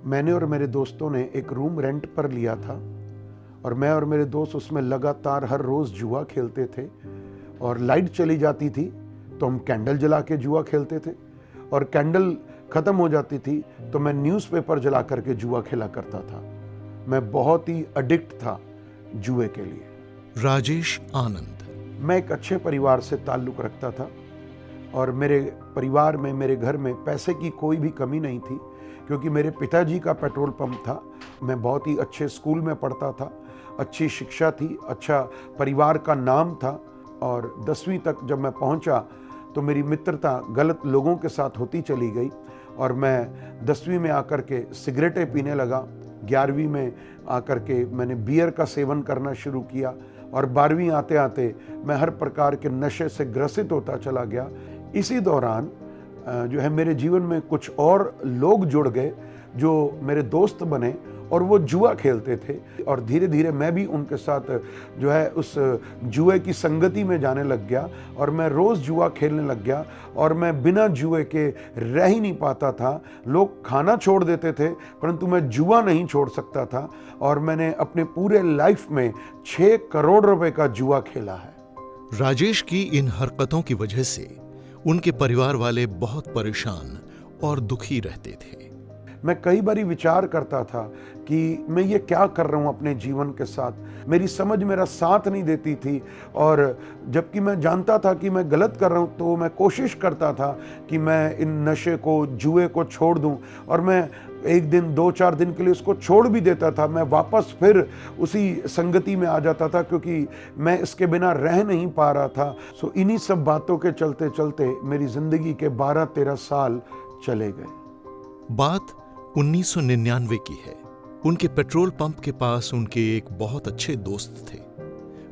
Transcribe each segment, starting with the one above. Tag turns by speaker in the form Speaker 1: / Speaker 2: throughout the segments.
Speaker 1: मैंने और मेरे दोस्तों ने एक रूम रेंट पर लिया था और मैं और मेरे दोस्त उसमें लगातार हर रोज़ जुआ खेलते थे। और लाइट चली जाती थी तो हम कैंडल जला के जुआ खेलते थे, और कैंडल ख़त्म हो जाती थी तो मैं न्यूज़पेपर जला करके जुआ खेला करता था। मैं बहुत ही एडिक्ट था जुए के लिए।
Speaker 2: राजेश आनंद।
Speaker 1: मैं एक अच्छे परिवार से ताल्लुक़ रखता था और मेरे परिवार में, मेरे घर में पैसे की कोई भी कमी नहीं थी, क्योंकि मेरे पिताजी का पेट्रोल पंप था। मैं बहुत ही अच्छे स्कूल में पढ़ता था, अच्छी शिक्षा थी, अच्छा परिवार का नाम था। और 10वीं तक जब मैं पहुंचा तो मेरी मित्रता गलत लोगों के साथ होती चली गई और मैं 10वीं में आकर के सिगरेटें पीने लगा। 11वीं में आकर के मैंने बियर का सेवन करना शुरू किया और 12वीं आते आते मैं हर प्रकार के नशे से ग्रसित होता चला गया। इसी दौरान जो है मेरे जीवन में कुछ और लोग जुड़ गए जो मेरे दोस्त बने और वो जुआ खेलते थे, और धीरे धीरे मैं भी उनके साथ जो है उस जुए की संगति में जाने लग गया और मैं रोज़ जुआ खेलने लग गया और मैं बिना जुए के रह ही नहीं पाता था। लोग खाना छोड़ देते थे परंतु मैं जुआ नहीं छोड़ सकता था, और मैंने अपने पूरे लाइफ में 6 करोड़ रुपए का जुआ खेला है।
Speaker 2: राजेश की इन हरकतों की वजह से उनके परिवार वाले बहुत परेशान और दुखी रहते थे।
Speaker 1: मैं कई बारी विचार करता था कि मैं ये क्या कर रहा हूँ अपने जीवन के साथ। मेरी समझ मेरा साथ नहीं देती थी, और जबकि मैं जानता था कि मैं गलत कर रहा हूँ तो मैं कोशिश करता था कि मैं इन नशे को, जुए को छोड़ दूँ, और मैं एक दिन 2-4 दिन के लिए उसको छोड़ भी देता था। मैं वापस फिर उसी संगति में आ जाता था क्योंकि मैं इसके बिना रह नहीं पा रहा था। सो इन्हीं सब बातों के चलते चलते मेरी जिंदगी के 12-13 साल चले गए।
Speaker 2: बात 1999 की है। उनके पेट्रोल पंप के पास उनके एक बहुत अच्छे दोस्त थे।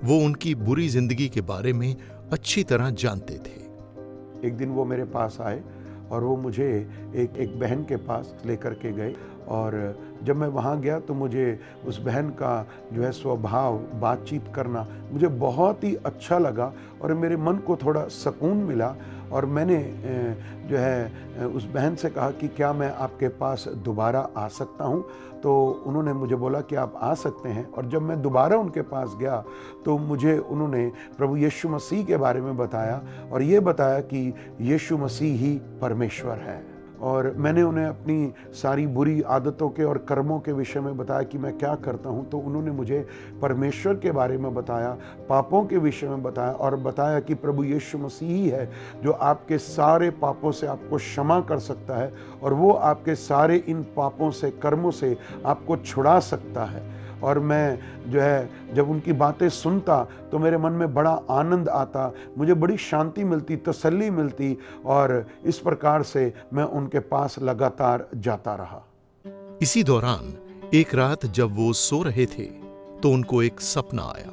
Speaker 2: वो उनकी बुरी जिंदगी के बारे में अच्छी तरह जानते थे।
Speaker 1: एक दिन वो मेरे पास आए और वो मुझे एक बहन के पास लेकर के गए, और जब मैं वहाँ गया तो मुझे उस बहन का जो है स्वभाव, बातचीत करना मुझे बहुत ही अच्छा लगा और मेरे मन को थोड़ा सुकून मिला। और मैंने जो है उस बहन से कहा कि क्या मैं आपके पास दोबारा आ सकता हूँ? तो उन्होंने मुझे बोला कि आप आ सकते हैं। और जब मैं दोबारा उनके पास गया तो मुझे उन्होंने प्रभु यीशु मसीह के बारे में बताया और ये बताया कि यीशु मसीह ही परमेश्वर है। और मैंने उन्हें अपनी सारी बुरी आदतों के और कर्मों के विषय में बताया कि मैं क्या करता हूँ। तो उन्होंने मुझे परमेश्वर के बारे में बताया, पापों के विषय में बताया, और बताया कि प्रभु यीशु मसीह ही है जो आपके सारे पापों से आपको क्षमा कर सकता है, और वो आपके सारे इन पापों से, कर्मों से आपको छुड़ा सकता है। और मैं जो है जब उनकी बातें सुनता तो मेरे मन में बड़ा आनंद आता, मुझे बड़ी शांति मिलती, तसल्ली मिलती, और इस प्रकार से मैं उनके पास लगातार जाता रहा।
Speaker 2: इसी दौरान एक रात जब वो सो रहे थे तो उनको एक सपना आया,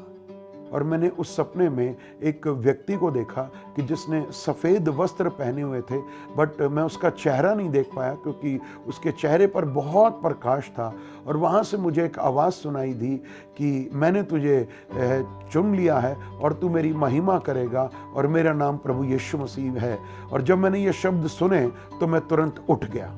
Speaker 1: और मैंने उस सपने में एक व्यक्ति को देखा कि जिसने सफ़ेद वस्त्र पहने हुए थे, बट मैं उसका चेहरा नहीं देख पाया क्योंकि उसके चेहरे पर बहुत प्रकाश था। और वहाँ से मुझे एक आवाज़ सुनाई दी कि मैंने तुझे चुन लिया है और तू मेरी महिमा करेगा, और मेरा नाम प्रभु यीशु मसीह है। और जब मैंने ये शब्द सुने तो मैं तुरंत उठ गया।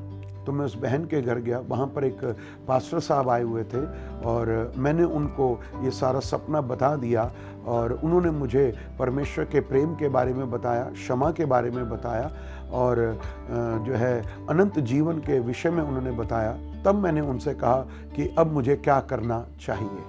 Speaker 1: तो मैं उस बहन के घर गया, वहाँ पर एक पास्टर साहब आए हुए थे, और मैंने उनको ये सारा सपना बता दिया, और उन्होंने मुझे परमेश्वर के प्रेम के बारे में बताया, क्षमा के बारे में बताया, और जो है अनंत जीवन के विषय में उन्होंने बताया। तब मैंने उनसे कहा कि अब मुझे क्या करना चाहिए।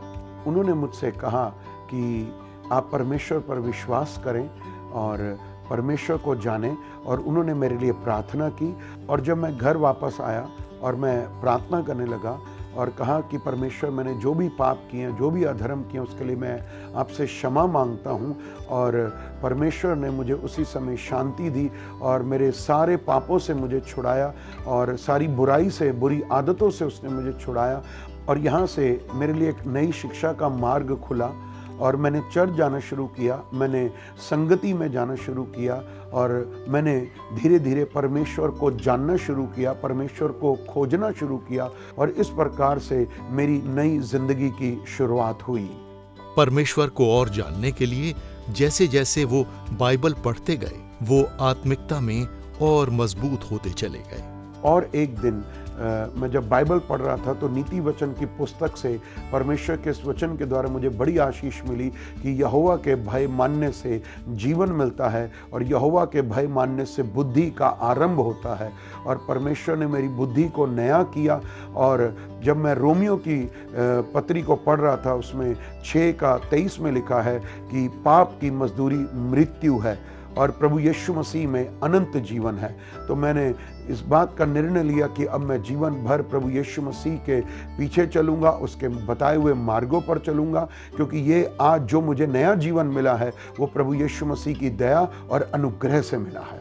Speaker 1: उन्होंने मुझसे कहा कि आप परमेश्वर पर विश्वास करें और परमेश्वर को जानें, और उन्होंने मेरे लिए प्रार्थना की। और जब मैं घर वापस आया और मैं प्रार्थना करने लगा और कहा कि परमेश्वर, मैंने जो भी पाप किए हैं, जो भी अधर्म किए हैं, उसके लिए मैं आपसे क्षमा मांगता हूँ, और परमेश्वर ने मुझे उसी समय शांति दी और मेरे सारे पापों से मुझे छुड़ाया, और सारी बुराई से, बुरी आदतों से उसने मुझे छुड़ाया। और यहाँ से मेरे लिए एक नई शिक्षा का मार्ग खुला, और मैंने चर्च जाना शुरू किया, मैंने संगति में जाना शुरू किया, और मैंने धीरे धीरे परमेश्वर को जानना शुरू किया, परमेश्वर को खोजना शुरू किया, और इस प्रकार से मेरी नई जिंदगी की शुरुआत हुई।
Speaker 2: परमेश्वर को और जानने के लिए जैसे जैसे वो बाइबल पढ़ते गए, वो आत्मिकता में और मजबूत होते चले गए।
Speaker 1: और एक दिन मैं जब बाइबल पढ़ रहा था तो नीति वचन की पुस्तक से परमेश्वर के इस वचन के द्वारा मुझे बड़ी आशीष मिली कि यहोवा के भय मानने से जीवन मिलता है और यहोवा के भय मानने से बुद्धि का आरंभ होता है। और परमेश्वर ने मेरी बुद्धि को नया किया। और जब मैं रोमियो की पत्री को पढ़ रहा था, उसमें 6:23 में लिखा है कि पाप की मजदूरी मृत्यु है और प्रभु यीशु मसीह में अनंत जीवन है। तो मैंने इस बात का निर्णय लिया कि अब मैं जीवन भर प्रभु यीशु मसीह के पीछे चलूंगा, उसके बताए हुए मार्गों पर चलूंगा, क्योंकि ये आज जो मुझे नया जीवन मिला है वो प्रभु यीशु मसीह की दया और अनुग्रह से मिला है।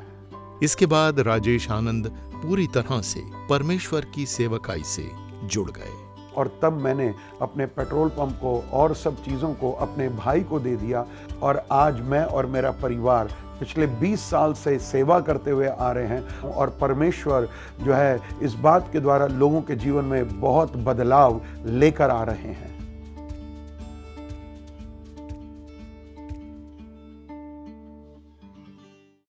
Speaker 2: इसके बाद राजेश आनंद पूरी तरह से परमेश्वर की सेवकाई से जुड़ गए
Speaker 1: और तब मैंने अपने पेट्रोल पंप को और सब चीज़ों को अपने भाई को दे दिया। और आज मैं और मेरा परिवार पिछले 20 साल से सेवा करते हुए आ रहे हैं और परमेश्वर जो है इस बात के द्वारा लोगों के जीवन में बहुत बदलाव लेकर आ रहे हैं।